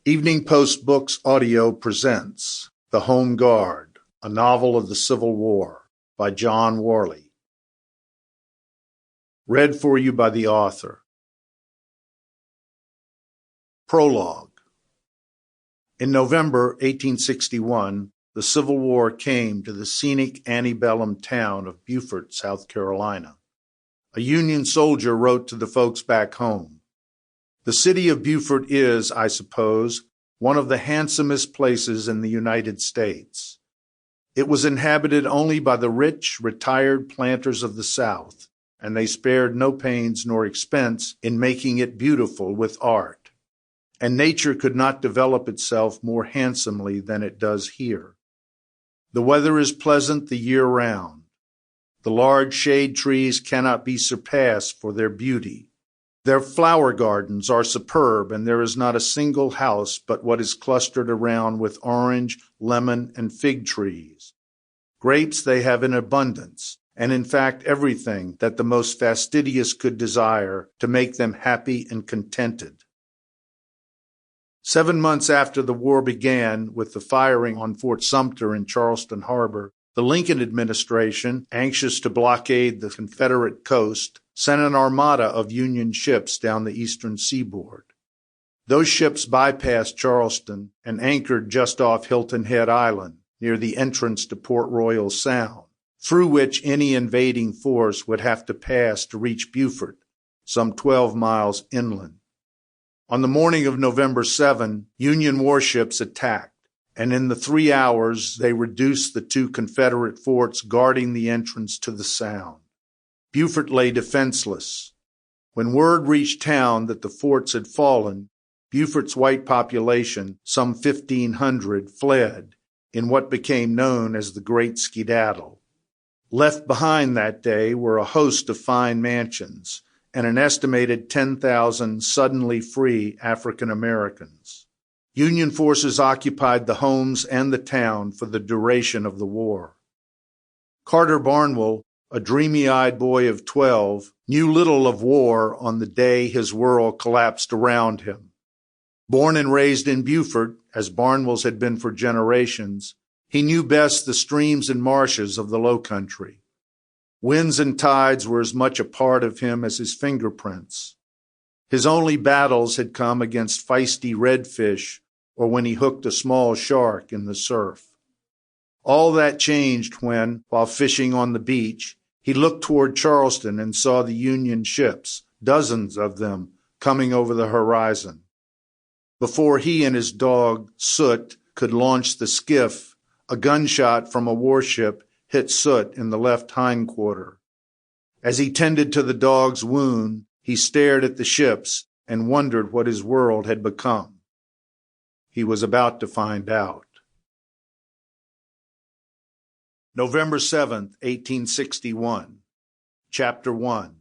Evening Post Books Audio presents The Home Guard, a novel of the Civil War by John Warley. Read for you by the author. Prologue. In November 1861, the Civil War came to the scenic antebellum town of Beaufort, South Carolina. A Union soldier wrote to the folks back home, "The city of Beaufort is, I suppose, one of the handsomest places in the United States. It was inhabited only by the rich, retired planters of the South, and they spared no pains nor expense in making it beautiful with art. And nature could not develop itself more handsomely than it does here. The weather is pleasant the year round. The large shade trees cannot be surpassed for their beauty. Their flower gardens are superb, and there is not a single house but what is clustered around with orange, lemon, and fig trees. Grapes they have in abundance, and in fact everything that the most fastidious could desire to make them happy and contented." 7 months after the war began with the firing on Fort Sumter in Charleston Harbor, the Lincoln administration, anxious to blockade the Confederate coast, sent an armada of Union ships down the eastern seaboard. Those ships bypassed Charleston and anchored just off Hilton Head Island, near the entrance to Port Royal Sound, through which any invading force would have to pass to reach Beaufort, some 12 miles inland. On the morning of November 7, Union warships attacked, and in the 3 hours they reduced the 2 Confederate forts guarding the entrance to the Sound. Beaufort lay defenseless. When word reached town that the forts had fallen, Beaufort's white population, some 1,500, fled in what became known as the Great Skedaddle. Left behind that day were a host of fine mansions and an estimated 10,000 suddenly free African Americans. Union forces occupied the homes and the town for the duration of the war. Carter Barnwell, a dreamy-eyed boy of 12, knew little of war on the day his world collapsed around him. Born and raised in Beaufort, as Barnwell's had been for generations, he knew best the streams and marshes of the low country. Winds and tides were as much a part of him as his fingerprints. His only battles had come against feisty redfish or when he hooked a small shark in the surf. All that changed when, while fishing on the beach, he looked toward Charleston and saw the Union ships, dozens of them, coming over the horizon. Before he and his dog, Soot, could launch the skiff, a gunshot from a warship hit Soot in the left hindquarter. As he tended to the dog's wound, he stared at the ships and wondered what his world had become. He was about to find out. November 7th, 1861. Chapter 1.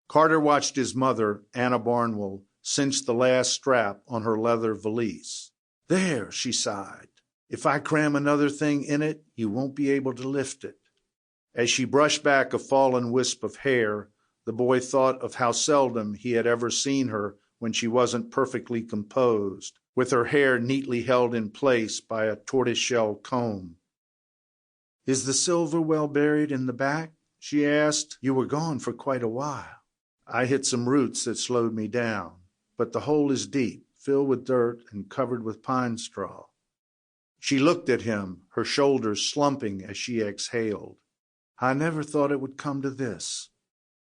Carter watched his mother, Anna Barnwell, cinch the last strap on her leather valise. "There," she sighed. "If I cram another thing in it, you won't be able to lift it." As she brushed back a fallen wisp of hair, the boy thought of how seldom he had ever seen her when she wasn't perfectly composed, with her hair neatly held in place by a tortoiseshell comb. "Is the silver well buried in the back?" she asked. "You were gone for quite a while." "I hit some roots that slowed me down, but the hole is deep, filled with dirt and covered with pine straw." She looked at him, her shoulders slumping as she exhaled. "I never thought it would come to this.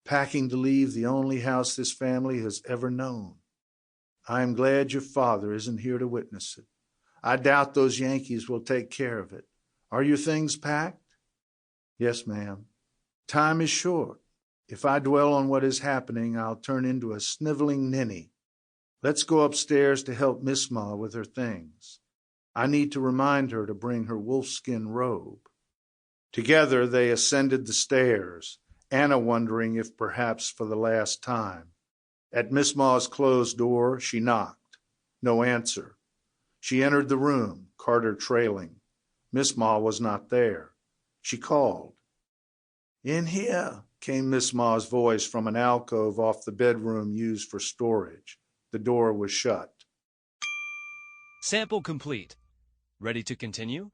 Packing to leave the only house this family has ever known. I am glad your father isn't here to witness it. I doubt those Yankees will take care of it. Are your things packed?" "Yes, ma'am." "Time is short. If I dwell on what is happening, I'll turn into a sniveling ninny. Let's go upstairs to help Miss Ma with her things. I need to remind her to bring her wolfskin robe." Together they ascended the stairs, Anna wondering if perhaps for the last time. At Miss Ma's closed door, she knocked. No answer. She entered the room, Carter trailing. Miss Ma was not there. She called. "In here," came Miss Ma's voice from an alcove off the bedroom used for storage. The door was shut. Sample complete. Ready to continue?